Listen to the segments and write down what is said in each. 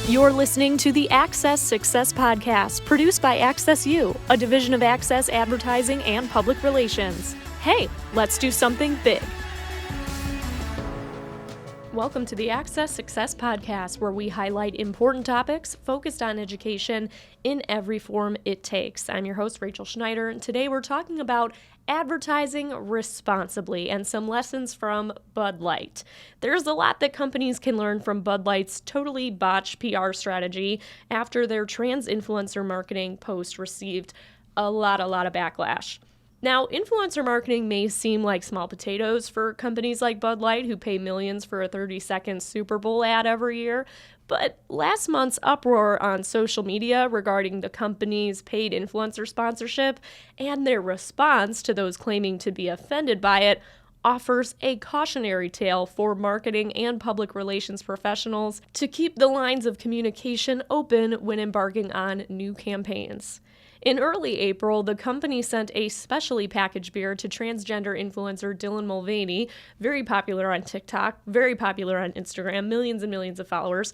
You're listening to the Access Success Podcast, produced by Access U, a division of Access Advertising and Public Relations. Hey, let's do something big. Welcome to the Access Success Podcast, where we highlight important topics focused on education in every form it takes. I'm your host, Rachel Schneider, and today we're talking about advertising responsibly and some lessons from Bud Light. There's a lot that companies can learn from Bud Light's totally botched PR strategy after their trans influencer marketing post received a lot of backlash. Now, influencer marketing may seem like small potatoes for companies like Bud Light, who pay millions for a 30-second Super Bowl ad every year, but last month's uproar on social media regarding the company's paid influencer sponsorship and their response to those claiming to be offended by it offers a cautionary tale for marketing and public relations professionals to keep the lines of communication open when embarking on new campaigns. In early April, the company sent a specially packaged beer to transgender influencer Dylan Mulvaney, very popular on TikTok, very popular on Instagram, millions and millions of followers.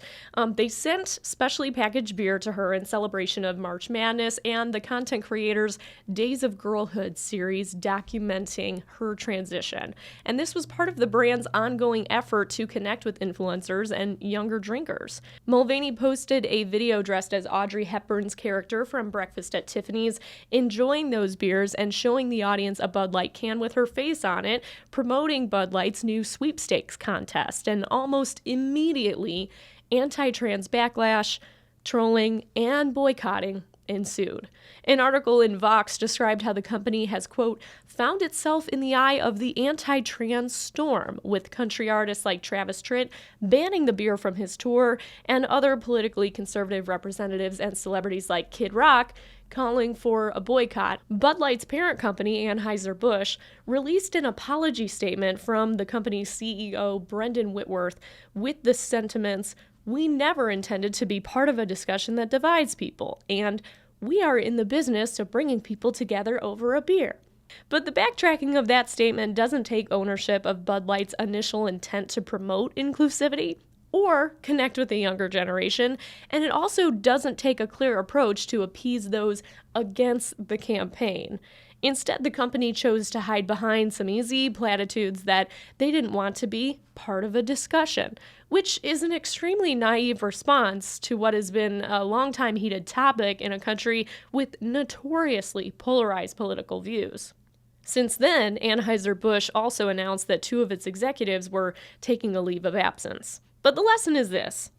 They sent specially packaged beer to her in celebration of March Madness and the content creator's Days of Girlhood series documenting her transition. And this was part of the brand's ongoing effort to connect with influencers and younger drinkers. Mulvaney posted a video dressed as Audrey Hepburn's character from Breakfast at Tiffany's, enjoying those beers and showing the audience a Bud Light can with her face on it, promoting Bud Light's new sweepstakes contest, and almost immediately anti-trans backlash, trolling, and boycotting ensued. An article in Vox described how the company has, quote, found itself in the eye of the anti-trans storm, with country artists like Travis Tritt banning the beer from his tour, and other politically conservative representatives and celebrities like Kid Rock calling for a boycott. Bud Light's parent company, Anheuser-Busch, released an apology statement from the company's CEO, Brendan Whitworth, with the sentiments, "We never intended to be part of a discussion that divides people, and we are in the business of bringing people together over a beer." But the backtracking of that statement doesn't take ownership of Bud Light's initial intent to promote inclusivity or connect with the younger generation, and it also doesn't take a clear approach to appease those against the campaign. Instead, the company chose to hide behind some easy platitudes that they didn't want to be part of a discussion, which is an extremely naive response to what has been a long-time heated topic in a country with notoriously polarized political views. Since then, Anheuser-Busch also announced that 2 of its executives were taking a leave of absence. But the lesson is this: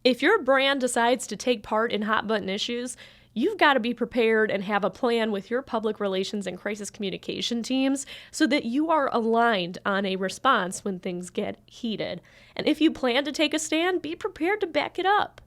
if your brand decides to take part in hot-button issues, you've got to be prepared and have a plan with your public relations and crisis communication teams so that you are aligned on a response when things get heated. And if you plan to take a stand, be prepared to back it up.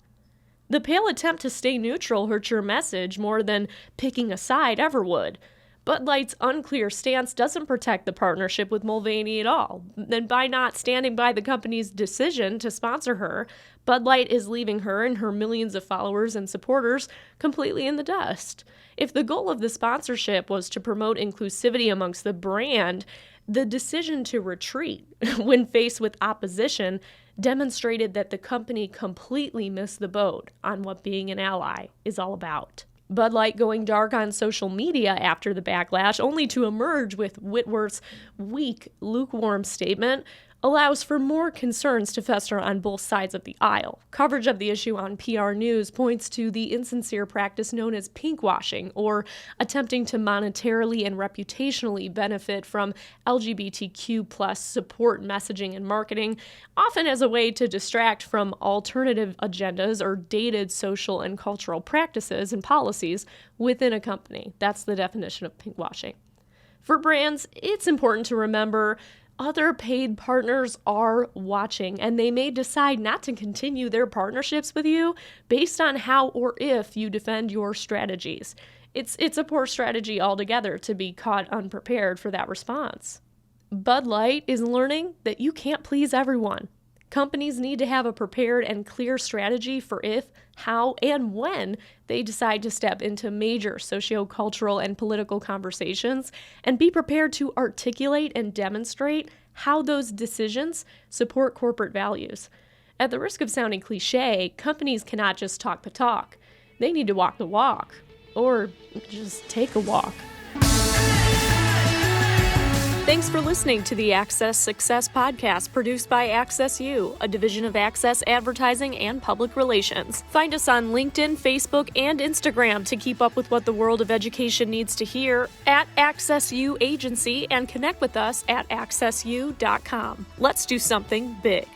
The pale attempt to stay neutral hurts your message more than picking a side ever would. Bud Light's unclear stance doesn't protect the partnership with Mulvaney at all. And by not standing by the company's decision to sponsor her, Bud Light is leaving her and her millions of followers and supporters completely in the dust. If the goal of the sponsorship was to promote inclusivity amongst the brand, the decision to retreat when faced with opposition demonstrated that the company completely missed the boat on what being an ally is all about. Bud Light going dark on social media after the backlash, only to emerge with Whitworth's weak, lukewarm statement, allows for more concerns to fester on both sides of the aisle. Coverage of the issue on PR News points to the insincere practice known as pinkwashing, or attempting to monetarily and reputationally benefit from LGBTQ plus support messaging and marketing, often as a way to distract from alternative agendas or dated social and cultural practices and policies within a company. That's the definition of pinkwashing. For brands, it's important to remember other paid partners are watching, and they may decide not to continue their partnerships with you based on how or if you defend your strategies. It's a poor strategy altogether to be caught unprepared for that response. Bud Light is learning that you can't please everyone. Companies need to have a prepared and clear strategy for if, how, and when they decide to step into major sociocultural and political conversations, and be prepared to articulate and demonstrate how those decisions support corporate values. At the risk of sounding cliche, companies cannot just talk the talk. They need to walk the walk. Or just take a walk. Thanks for listening to the Access Success Podcast, produced by Access U, a division of Access Advertising and Public Relations. Find us on LinkedIn, Facebook, and Instagram to keep up with what the world of education needs to hear, at Access U Agency, and connect with us at accessu.com. Let's do something big.